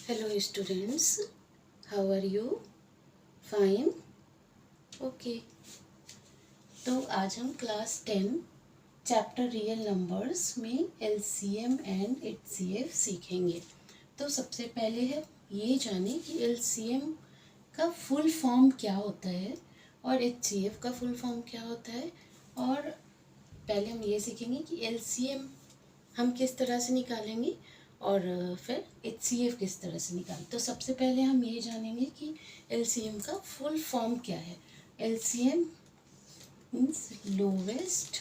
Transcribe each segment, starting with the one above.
Hello students, how are you? Fine? Okay. तो आज हम क्लास 10 चैप्टर रियल नंबर्स में एलसीएम एंड एचसीएफ सीखेंगे। तो सबसे पहले है ये जाने कि एलसीएम का फुल फॉर्म क्या होता है और एचसीएफ का फुल फॉर्म क्या होता है, और पहले हम ये सीखेंगे कि एलसीएम हम किस तरह से निकालेंगे और फिर एचसीएफ किस तरह से निकालें। तो सबसे पहले हम ये जानेंगे कि एलसीएम का फुल फॉर्म क्या है। LCM means lowest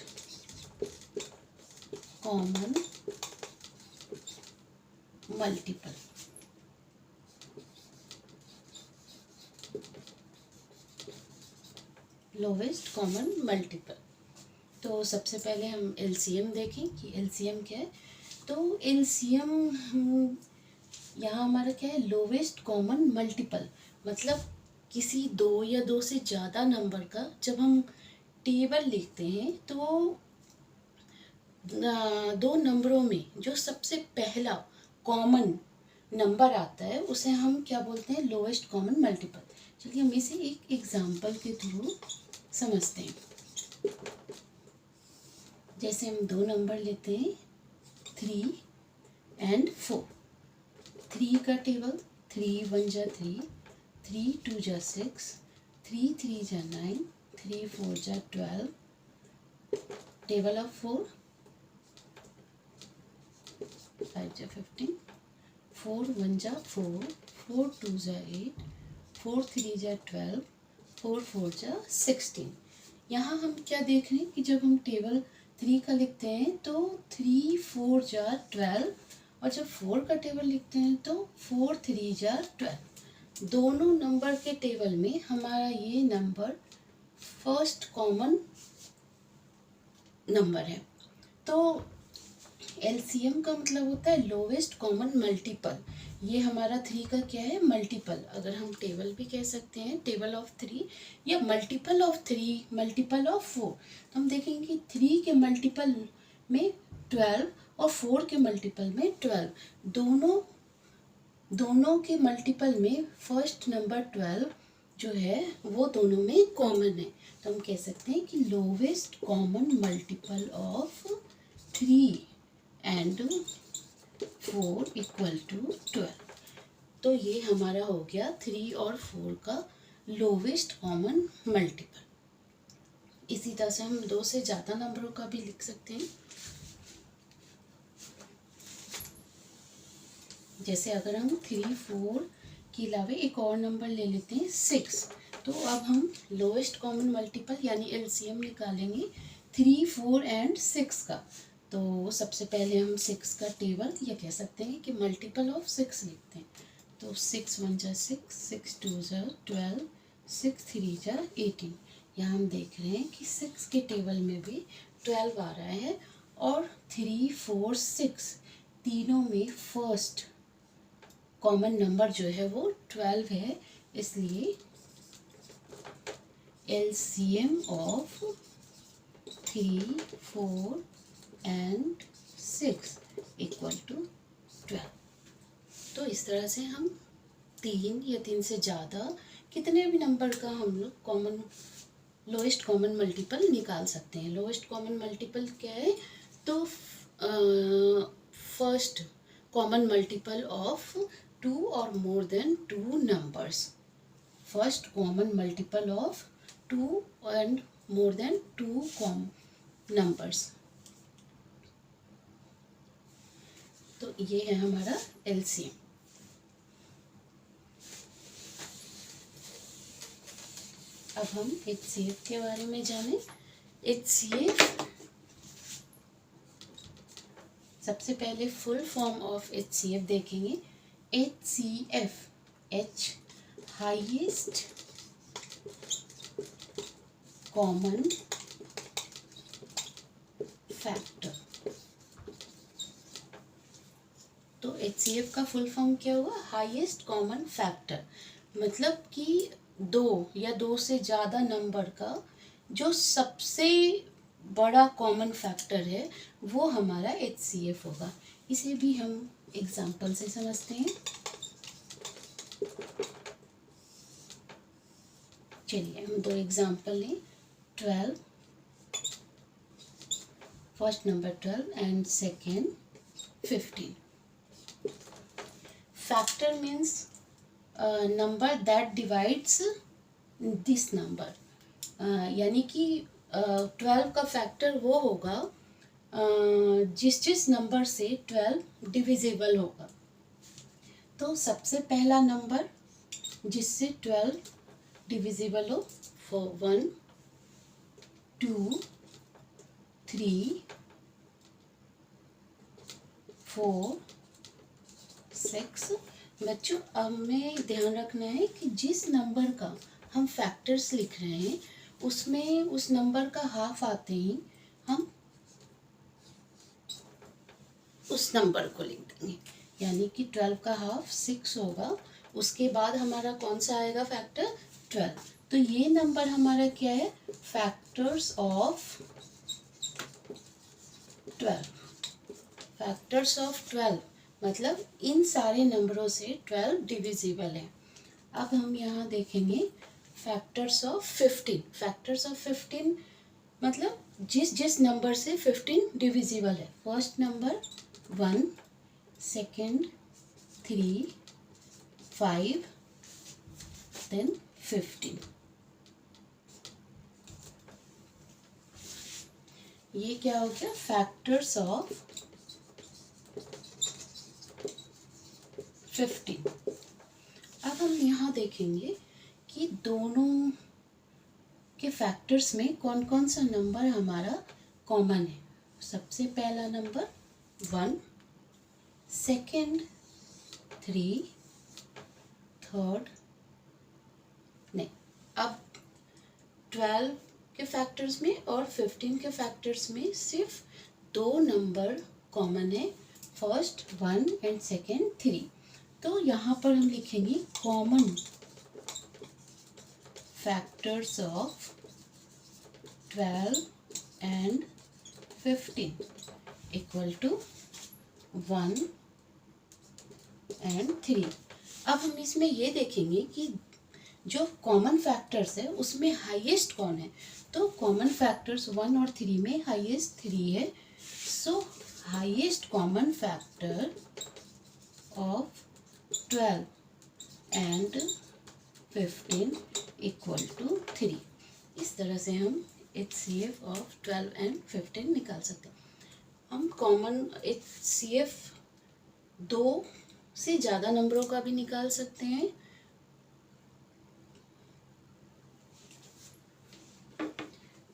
common multiple. Lowest common multiple. तो सबसे पहले हम एलसीएम देखें कि एलसीएम क्या है। तो एलसीएम यहाँ हमारा क्या है, लोवेस्ट कॉमन मल्टीपल, मतलब किसी दो या दो से ज़्यादा नंबर का जब हम टेबल लिखते हैं तो दो नंबरों में जो सबसे पहला कॉमन नंबर आता है उसे हम क्या बोलते हैं, लोवेस्ट कॉमन मल्टीपल। चलिए हम इसे एक एग्जांपल के थ्रू समझते हैं। जैसे हम दो नंबर लेते हैं 3 एंड 4। 3 का टेबल 3 1 जा 3, 3 2 जा 6, 3 3 जा 9, 3 4 जा 12। टेबल ऑफ 4 5 जा 15, 4 1 जा 4, 4 2 जा 8, 4 3 जा 12, 4 4 जा 16। यहाँ हम क्या देख रहे हैं कि जब हम टेबल 3 का लिखते हैं तो 3 4 जा 12, और जब 4 का टेबल लिखते हैं तो 4 3 जा 12। दोनों नंबर के टेबल में हमारा ये नंबर फर्स्ट कॉमन नंबर है। तो एलसीएम का मतलब होता है लोवेस्ट कॉमन मल्टीपल। ये हमारा 3 का क्या है, मल्टीपल। अगर हम टेबल भी कह सकते हैं, टेबल ऑफ 3 या मल्टीपल ऑफ 3, मल्टीपल ऑफ 4। तो हम देखेंगे कि 3 के मल्टीपल में 12 और 4 के मल्टीपल में 12। दोनों के मल्टीपल में फर्स्ट नंबर 12 जो है वो दोनों में कॉमन है। तो हम कह सकते हैं कि lowest common multiple of 3 and 4 equal to 12। तो ये हमारा हो गया 3 और 4 का लोवेस्ट कॉमन मल्टीपल। इसी तरह से हम दो से ज़्यादा नंबरों का भी लिख सकते हैं। जैसे अगर हम 3 4 के अलावा एक और नंबर ले लेते हैं 6, तो अब हम लोवेस्ट कॉमन मल्टीपल यानी एलसीएम निकालेंगे 3 4 एंड 6 का। तो सबसे पहले हम 6 का टेबल या कह सकते हैं कि मल्टीपल ऑफ 6 लिखते हैं। तो 6 1 जा 6, 6 2 जा 12, 6 3 जा 18। यहाँ हम देख रहे हैं कि 6 के टेबल में भी 12 आ रहा है, और 3 4 6 तीनों में फर्स्ट कॉमन नंबर जो है वो 12 है। इसलिए LCM of 3 4 and 6 equal to 12। तो इस तरह से हम 3 या 3 से ज़्यादा कितने भी नंबर का हम लोग कॉमन लोएस्ट कॉमन मल्टीपल निकाल सकते हैं। लोएस्ट कॉमन मल्टीपल क्या है, तो फर्स्ट कॉमन मल्टीपल ऑफ 2 और more than 2 numbers. First common multiple of 2 and more than 2 numbers. तो ये है हमारा एलसीएम। अब हम एचसीएफ के बारे में जानें। एचसीएफ सबसे पहले फुल फॉर्म ऑफ एचसीएफ देखेंगे। HCF, H highest common factor. तो एचसीएफ का फुल फॉर्म क्या हुआ, हाईएस्ट कॉमन फैक्टर, मतलब कि दो या दो से ज़्यादा नंबर का जो सबसे बड़ा कॉमन फैक्टर है वो हमारा एचसीएफ होगा। इसे भी हम एग्जाम्पल से समझते हैं। चलिए हम दो एग्जाम्पल लें। 12, first number 12 and second 15। Factor means number that divides this number, यानी कि 12 का फैक्टर वो होगा जिस जिस नंबर से 12 डिविजिबल होगा। तो सबसे पहला नंबर जिससे 12 डिविजिबल हो, 1, 2, 3, 4, 6। बच्चों अब में ध्यान रखना है कि जिस नंबर का हम फैक्टर्स लिख रहे हैं उसमें उस नंबर का हाफ आते ही हम उस नंबर को लिख देंगे, यानी कि 12 का हाफ 6 होगा। उसके बाद हमारा कौन सा आएगा फैक्टर? 12। तो ये नंबर हमारा क्या है? Factors of 12। फैक्टर्स ऑफ 12 मतलब इन सारे नंबरों से 12 डिविजिबल है। अब हम यहाँ देखेंगे फैक्टर्स ऑफ 15। फैक्टर्स ऑफ 15 मतलब जिस जिस नंबर से 15 डिविजिबल है। First number 1, second 3, 5, then 15। ये क्या हो गया? Factors of 15। अब हम यहाँ देखेंगे कि दोनों के फैक्टर्स में कौन कौन सा नंबर हमारा कॉमन है। सबसे पहला नंबर 1, सेकेंड 3, थर्ड नहीं। अब 12 के फैक्टर्स में और 15 के फैक्टर्स में सिर्फ दो नंबर कॉमन है, फर्स्ट 1 एंड सेकेंड 3। तो यहाँ पर हम लिखेंगे common factors of 12 and 15 equal to 1 and 3। अब हम इसमें ये देखेंगे कि जो कॉमन फैक्टर्स है उसमें हाईएस्ट कौन है। तो कॉमन फैक्टर्स 1 और 3 में हाईएस्ट 3 है। So highest common factor of 12 and 15 equal to 3। इस तरह से हम HCF ऑफ 12 एंड 15 निकाल सकते हैं। हम कॉमन HCF दो से ज़्यादा नंबरों का भी निकाल सकते हैं।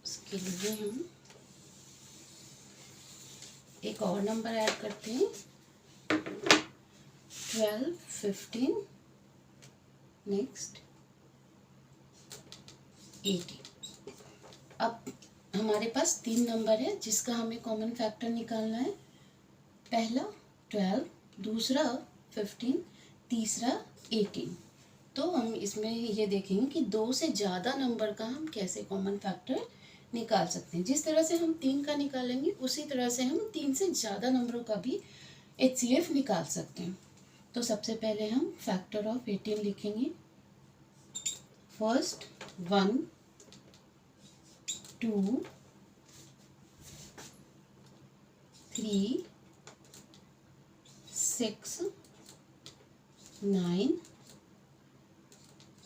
उसके लिए हम एक और नंबर ऐड करते हैं, 12, 15, नेक्स्ट 18। अब हमारे पास 3 नंबर है जिसका हमें कॉमन फैक्टर निकालना है। पहला 12, दूसरा 15, तीसरा 18। तो हम इसमें ये देखेंगे कि 2 से ज़्यादा नंबर का हम कैसे कॉमन फैक्टर निकाल सकते हैं। जिस तरह से हम 3 का निकालेंगे उसी तरह से हम 3 से ज़्यादा नंबरों का भी HCF निकाल सकते हैं। तो सबसे पहले हम फैक्टर ऑफ 18 लिखेंगे। फर्स्ट 1, 2, 3, 6, 9,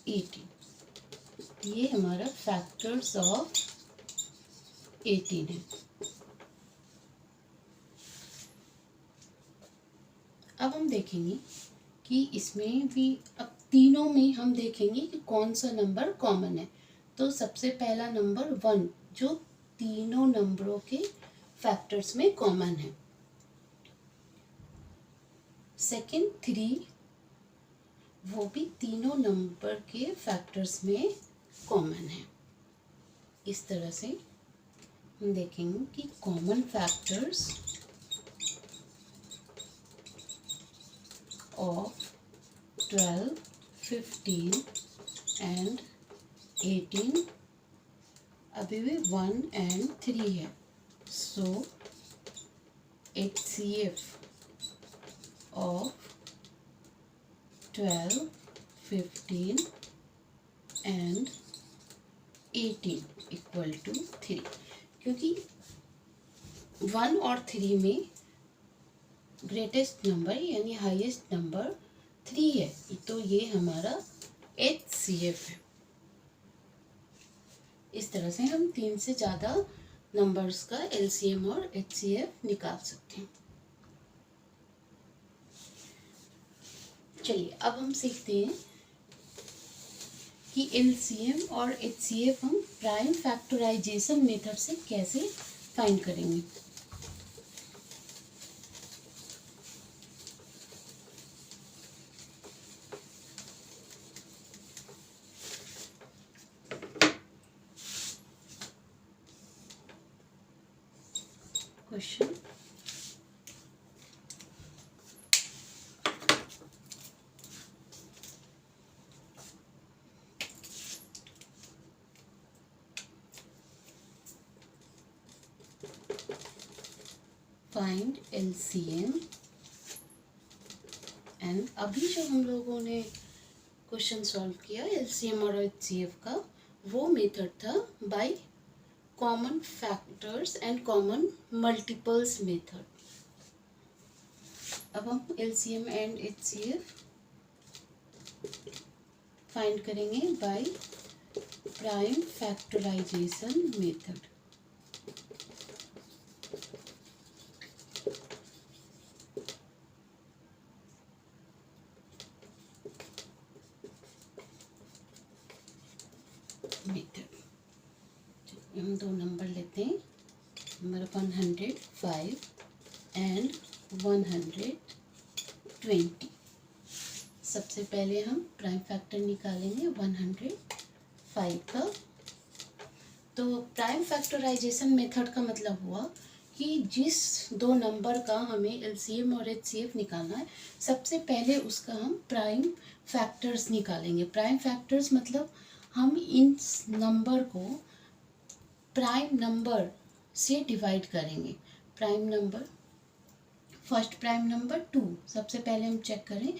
18। ये हमारा फैक्टर्स ऑफ 18 है। अब हम देखेंगे कि इसमें भी अब तीनों में हम देखेंगे कि कौन सा नंबर कॉमन है। तो सबसे पहला नंबर 1 जो तीनों नंबरों के फैक्टर्स में कॉमन है। सेकेंड 3 वो भी तीनों नंबर के फैक्टर्स में कॉमन है। इस तरह से हम देखेंगे कि कॉमन फैक्टर्स ऑफ 12, 15 एंड 18 अभी भी 1 एंड 3 है। So HCF of 12, 15 and 18 equal to 3, क्योंकि 1 और 3 में ग्रेटेस्ट नंबर यानी हाईएस्ट नंबर 3 है, तो ये हमारा HCF है। इस तरह से हम 3 से ज़्यादा नंबर्स का LCM और HCF निकाल सकते हैं। चलिए अब हम सीखते हैं कि LCM और HCF हम प्राइम फैक्टराइजेशन मेथड से कैसे फाइंड करेंगे। क्वेश्चन फाइंड LCM एंड अभी जो हम लोगों ने क्वेश्चन सॉल्व किया LCM और HCF का, वो मेथड था by common factors and common multiples method. अब हम LCM एंड HCF फाइंड करेंगे बाय प्राइम फैक्टराइजेशन मेथड। हम दो नंबर लेते हैं, नंबर 105 एंड 120। सबसे पहले हम प्राइम फैक्टर निकालेंगे 105 का। तो प्राइम फैक्टराइजेशन मेथड का मतलब हुआ कि जिस दो नंबर का हमें LCM और HCF निकालना है, सबसे पहले उसका हम प्राइम फैक्टर्स निकालेंगे। प्राइम फैक्टर्स मतलब हम इन नंबर को प्राइम नंबर से डिवाइड करेंगे। Prime number, first prime number 2, सबसे पहले हम चेक करें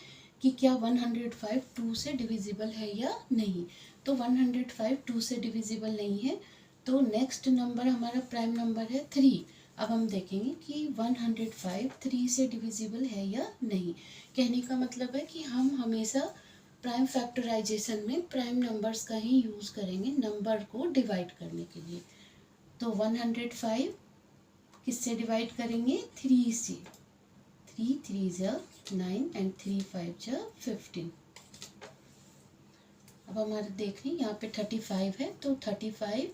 कि क्या 105 2 से डिविजिबल है या नहीं। तो 105 2 से डिविजिबल नहीं है, तो नेक्स्ट नंबर हमारा प्राइम नंबर है 3। अब हम देखेंगे कि 105 3 से डिविजिबल है या नहीं। कहने का मतलब है कि हम हमेशा प्राइम फैक्टराइजेशन में प्राइम नंबर्स का ही यूज़ करेंगे नंबर को डिवाइड करने के लिए। तो 105 किससे डिवाइड करेंगे? 3 से। 3 3 जा 9 एंड 3 5 जा 15। अब हमारे देख रहे हैं यहाँ पे 35 है, तो 35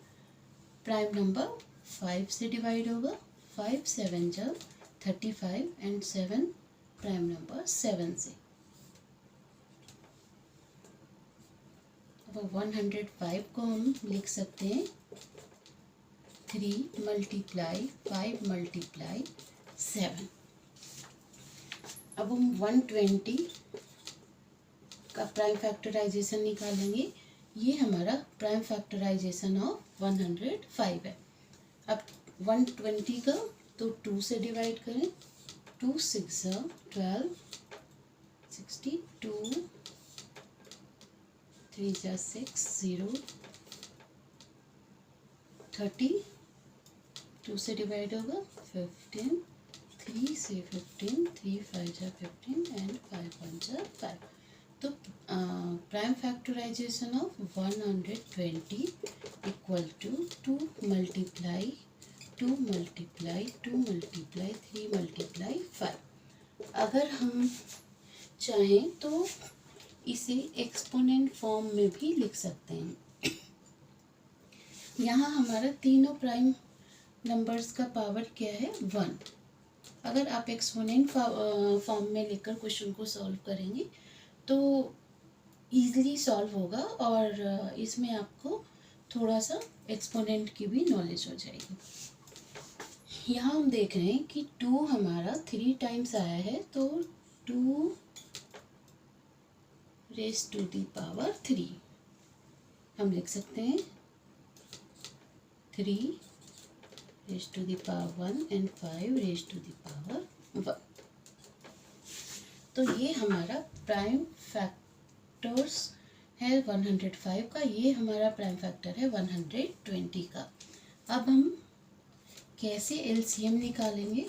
प्राइम नंबर 5 से डिवाइड होगा। 5 7 जा 35 एंड 7 प्राइम नंबर 7 से। अब 105 को हम लिख सकते हैं 3 मल्टीप्लाई 5 मल्टीप्लाई 7। अब हम 120 का प्राइम फैक्टराइजेशन निकालेंगे। ये हमारा प्राइम फैक्टराइजेशन ऑफ 105 है। अब 120 का तो 2 से डिवाइड करें। 2 6 12 62 3 6 0 30। 2 से डिवाइड होगा 15। 3 से 15 3 5 जा 15 एंड 5 1 जा 5। तो prime factorization of 120 equal to 2 multiply 2 multiply 2 multiply 3 multiply 5। अगर हम चाहें तो इसे एक्सपोनेंट फॉर्म में भी लिख सकते हैं। यहाँ हमारा तीनों प्राइम नंबर्स का पावर क्या है? 1। अगर आप एक्सपोनेंट फॉर्म में लिखकर क्वेश्चन को सॉल्व करेंगे तो ईज़िली सॉल्व होगा, और इसमें आपको थोड़ा सा एक्सपोनेंट की भी नॉलेज हो जाएगी। यहाँ हम देख रहे हैं कि 2 हमारा 3 टाइम्स आया है, तो 2 रेज़ टू दी पावर 3 हम लिख सकते हैं। 3 raise to the power 1 and 5 raise to the power 1। तो ये हमारा प्राइम फैक्टर्स है 105 का, ये हमारा प्राइम फैक्टर है 120 का। अब हम कैसे एलसीएम निकालेंगे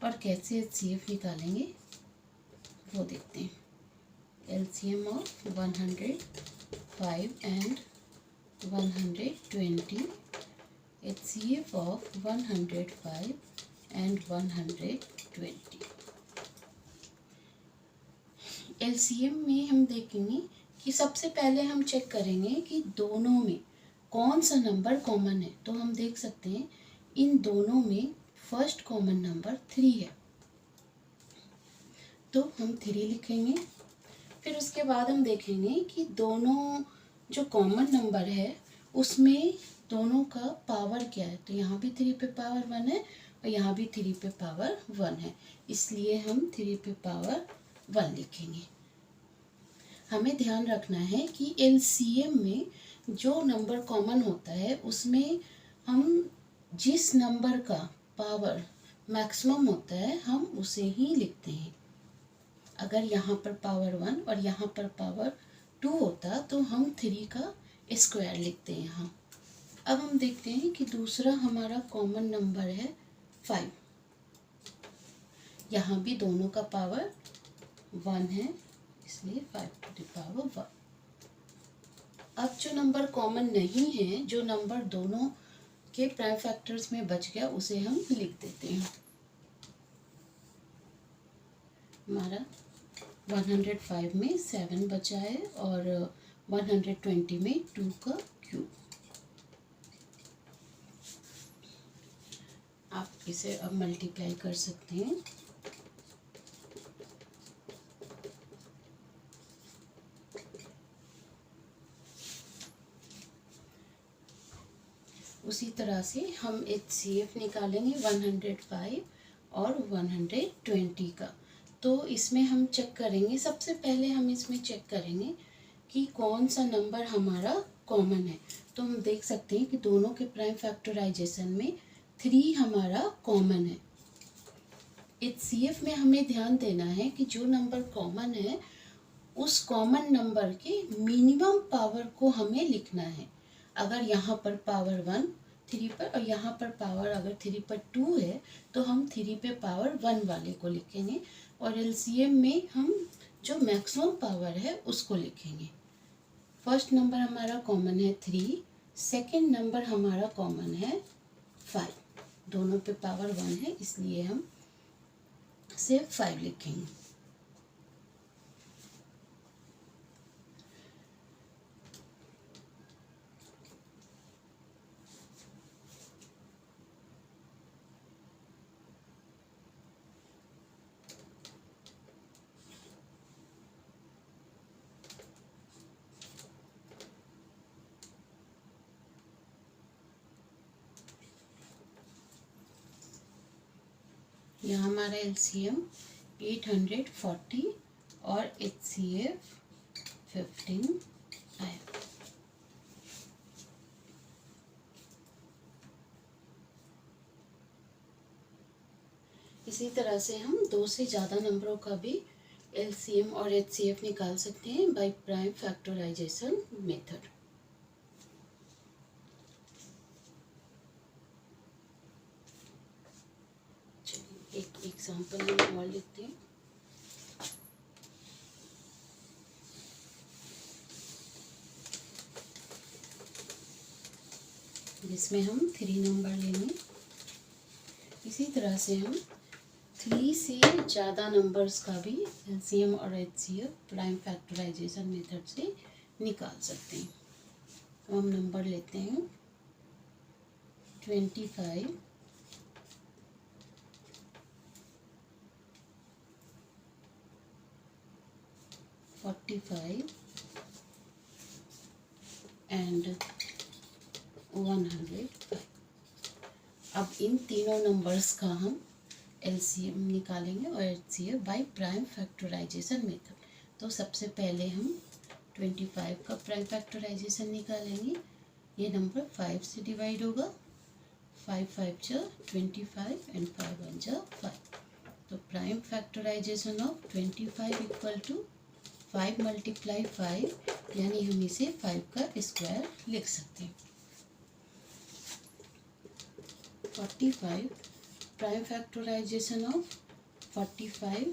और कैसे एचसीएफ निकालेंगे वो देखते हैं। LCM of 105 and 120, HCF of 105 and 120। LCM में हम देखेंगे कि सबसे पहले हम चेक करेंगे कि दोनों में कौन सा नंबर कॉमन है। तो हम देख सकते हैं इन दोनों में फर्स्ट कॉमन नंबर 3 है, तो हम 3 लिखेंगे। फिर उसके बाद हम देखेंगे कि दोनों जो कॉमन नंबर है उसमें दोनों का पावर क्या है। तो यहाँ भी 3 पे पावर 1 है और यहाँ भी 3 पे पावर 1 है, इसलिए हम 3 पे पावर 1 लिखेंगे। हमें ध्यान रखना है कि एलसीएम में जो नंबर कॉमन होता है उसमें हम जिस नंबर का पावर मैक्सिमम होता है हम उसे ही लिखते हैं। अगर यहाँ पर पावर 1 और यहाँ पर पावर 2 होता तो हम 3 का स्क्वायर लिखते हैं यहाँ। अब हम देखते हैं कि दूसरा हमारा कॉमन नंबर है 5। यहाँ भी दोनों का पावर 1 है, इसलिए 5 टू द पावर 1। अब जो नंबर कॉमन नहीं है, जो नंबर दोनों के प्राइम फैक्टर्स में बच गया, उसे हम लिख देते हैं। हमारा 105 में 7 बचा है और 120 में 2 का क्यूब। आप इसे अब मल्टीप्लाई कर सकते हैं। उसी तरह से हम HCF निकालेंगे 105 और 120 का। तो इसमें हम चेक करेंगे, सबसे पहले हम इसमें चेक करेंगे कि कौन सा नंबर हमारा कॉमन है। तो हम देख सकते हैं कि दोनों के प्राइम फैक्टराइजेशन में 3 हमारा कॉमन है। HCF में हमें ध्यान देना है कि जो नंबर कॉमन है उस कॉमन नंबर के मिनिमम पावर को हमें लिखना है। अगर यहाँ पर पावर 1 3 पर और यहाँ पर पावर अगर 3 पर 2 है तो हम 3 पे पावर 1 वाले को लिखेंगे और एलसीएम में हम जो मैक्सिमम पावर है उसको लिखेंगे। फर्स्ट नंबर हमारा कॉमन है 3, सेकंड नंबर हमारा कॉमन है 5। दोनों पे पावर 1 है, इसलिए हम सिर्फ 5 लिखेंगे। यहाँ हमारा एलसीएम 840 और HCF 15 आया। इसी तरह से हम 2 से ज़्यादा नंबरों का भी एलसीएम और HCF निकाल सकते हैं बाय प्राइम फैक्टराइजेशन मेथड। एक एग्जाम्पल हम और लिखते हैं। जिसमें हम 3 नंबर लेंगे। इसी तरह से हम 3 से ज़्यादा नंबर्स का भी एलसीएम और HCF प्राइम फैक्टराइजेशन मेथड से निकाल सकते हैं। तो हम नंबर लेते हैं 25, 45 एंड 105। अब इन तीनों नंबर्स का हम एलसीएम निकालेंगे और HCF by prime factorization method. तो सबसे पहले हम 25 का प्राइम फैक्टराइजेशन निकालेंगे। ये नंबर 5 से डिवाइड होगा, 5 5 जा 25 एंड 5 1 जा 5। तो prime factorization of 25 equal to 5 multiply 5 यानी हम इसे 5 का स्क्वायर लिख सकते हैं। 45 प्राइम फैक्टराइजेशन ऑफ 45,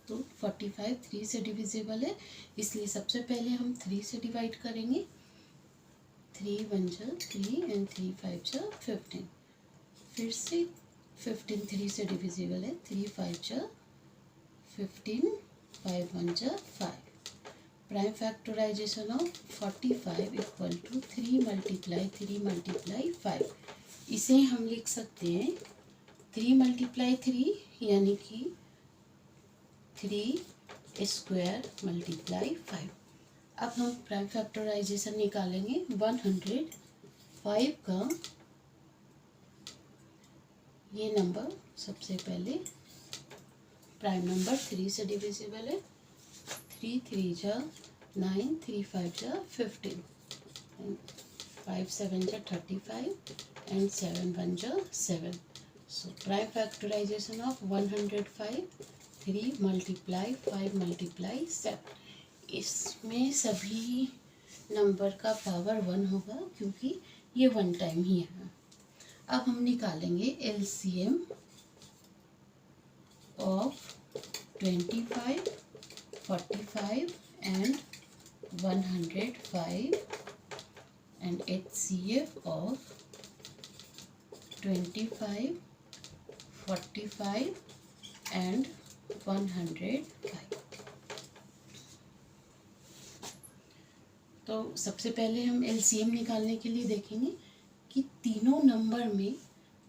तो 45 3 से डिविजिबल है, इसलिए सबसे पहले हम 3 से डिवाइड करेंगे। 3 1 जा 3 एंड 3 5 जा 15। फिर से 15 3 से डिविजिबल है, 3 5 जा 15, 5 1 जा 5। Prime factorization of 45 equal to 3 multiply 5। इसे हम लिख सकते हैं 3 मल्टीप्लाई 3 यानी कि 3 स्क्वायर मल्टीप्लाई 5। अब हम प्राइम फैक्टराइजेशन निकालेंगे। 105 का ये नंबर सबसे पहले प्राइम नंबर 3 से डिविजिबल है। 3 3 जा 9, 3 5 जा 15, 5 7 जा 35 and 7 1 जा 7। So prime factorization of 105, 3 multiply 5 multiply 7। इसमें सभी नंबर का पावर 1 होगा क्योंकि ये 1 टाइम ही है। अब हम निकालेंगे LCM of 25, 45 and 105 and HCF of 25, 45 and 105। तो सबसे पहले हम LCM निकालने के लिए देखेंगे कि तीनों नंबर में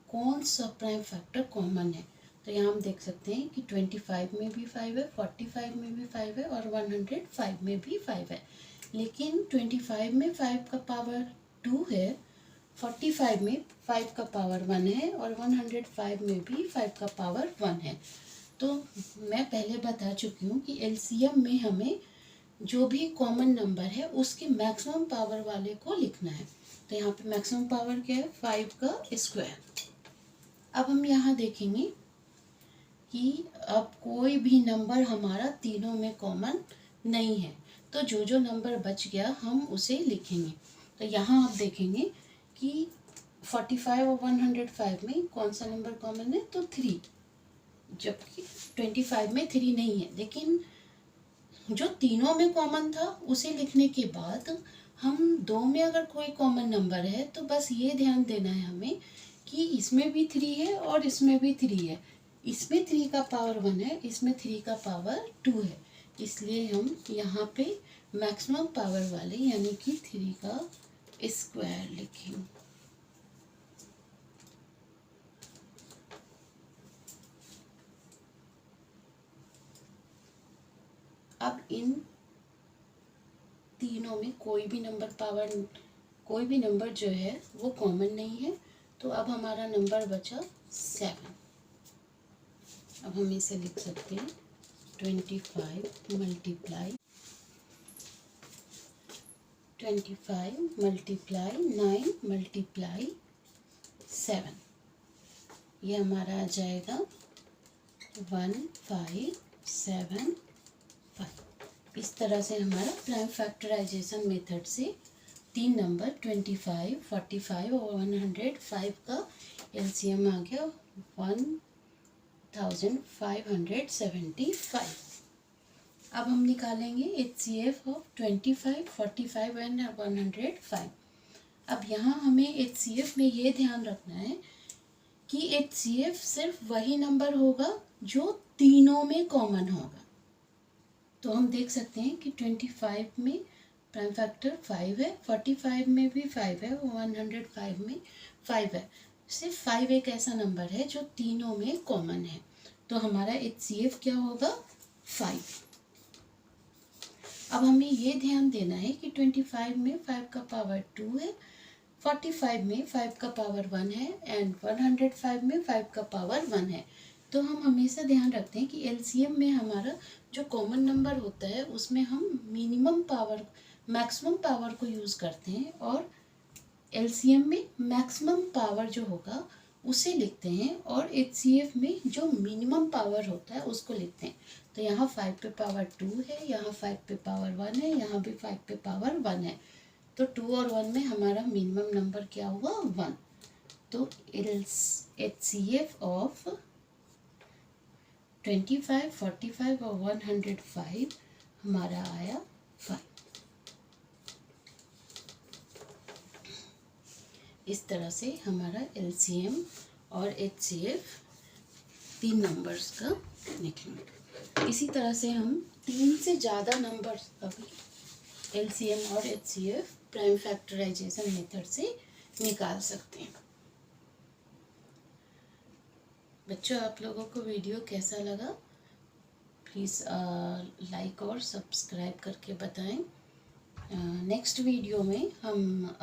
कौन सा प्राइम फैक्टर कॉमन है। तो यहाँ हम देख सकते हैं कि 25 में भी 5 है, 45 में भी 5 है और 105 में भी 5 है। लेकिन 25 में 5 का पावर 2 है, 45 में 5 का पावर 1 है और 105 में भी 5 का पावर 1 है। तो मैं पहले बता चुकी हूँ कि LCM में हमें जो भी कॉमन नंबर है उसके मैक्सिमम पावर वाले को लिखना है। तो यहाँ पे मैक्सिमम पावर क्या है, 5 का स्क्वायर। अब हम यहाँ देखेंगे कि अब कोई भी नंबर हमारा तीनों में कॉमन नहीं है, तो जो जो नंबर बच गया हम उसे लिखेंगे। तो यहाँ आप देखेंगे कि 45 और 105 में कौन सा नंबर कॉमन है, तो 3, जबकि 25 में 3 नहीं है। लेकिन जो तीनों में कॉमन था उसे लिखने के बाद हम दो में अगर कोई कॉमन नंबर है तो बस ये ध्यान देना है हमें कि इसमें भी 3 है और इसमें भी 3 है। इसमें 3 का पावर 1 है, इसमें 3 का पावर 2 है, इसलिए हम यहाँ पे मैक्सिमम पावर वाले यानी कि 3 का स्क्वायर लिखेंगे। अब इन तीनों में कोई भी नंबर जो है वो कॉमन नहीं है, तो अब हमारा नंबर बचा 7। अब हम इसे लिख सकते हैं 25 मल्टीप्लाई 9 मल्टीप्लाई 7। ये हमारा आ जाएगा 1575। इस तरह से हमारा प्राइम फैक्टराइजेशन मेथड से तीन नंबर 25, 45 और 105 का LCM आ गया 1575। अब हम निकालेंगे HCF ऑफ 25, 45 एंड 105। अब यहाँ हमें HCF में ये ध्यान रखना है कि HCF सिर्फ वही नंबर होगा जो तीनों में कॉमन होगा। तो हम देख सकते हैं कि 25 में प्राइम फैक्टर 5 है, 45 में भी 5 है और 105 में 5 है। सिर्फ 5 एक ऐसा नंबर है जो तीनों में कॉमन है, तो हमारा HCF क्या होगा, 5। अब हमें ये ध्यान देना है कि 25 में 5 का पावर 2 है, 45 में 5 का पावर 1 है एंड 105 में 5 का पावर 1 है। तो हम हमेशा ध्यान रखते हैं कि LCM में हमारा जो कॉमन नंबर होता है उसमें हम मैक्सिमम पावर को यूज़ करते हैं और LCM में मैक्सिमम पावर जो होगा उसे लिखते हैं और HCF में जो मिनिमम पावर होता है उसको लिखते हैं। तो यहाँ 5 पे पावर 2 है, यहाँ 5 पे पावर 1 है, यहाँ भी 5 पे पावर 1 है। तो 2 और 1 में हमारा मिनिमम नंबर क्या हुआ? 1। तो HCF ऑफ 25, 45 और 105 हमारा आया 5। इस तरह से हमारा LCM और HCF 3 नंबर्स का निकला। इसी तरह से हम 3 से ज़्यादा नंबर्स का भी LCM और HCF प्राइम फैक्टराइजेशन मेथड से निकाल सकते हैं। बच्चों, आप लोगों को वीडियो कैसा लगा? प्लीज़ लाइक और सब्सक्राइब करके बताएं। नेक्स्ट वीडियो में हम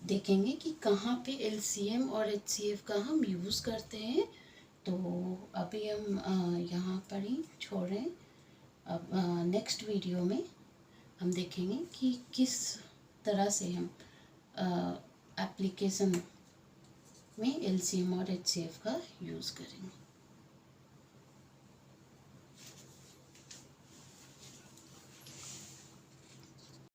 देखेंगे कि कहाँ पे LCM और HCF का हम यूज़ करते हैं। तो अभी हम यहाँ पर ही छोड़ रहे हैं। अब नेक्स्ट वीडियो में हम देखेंगे कि किस तरह से हम एप्लीकेशन में LCM और HCF का यूज़ करेंगे।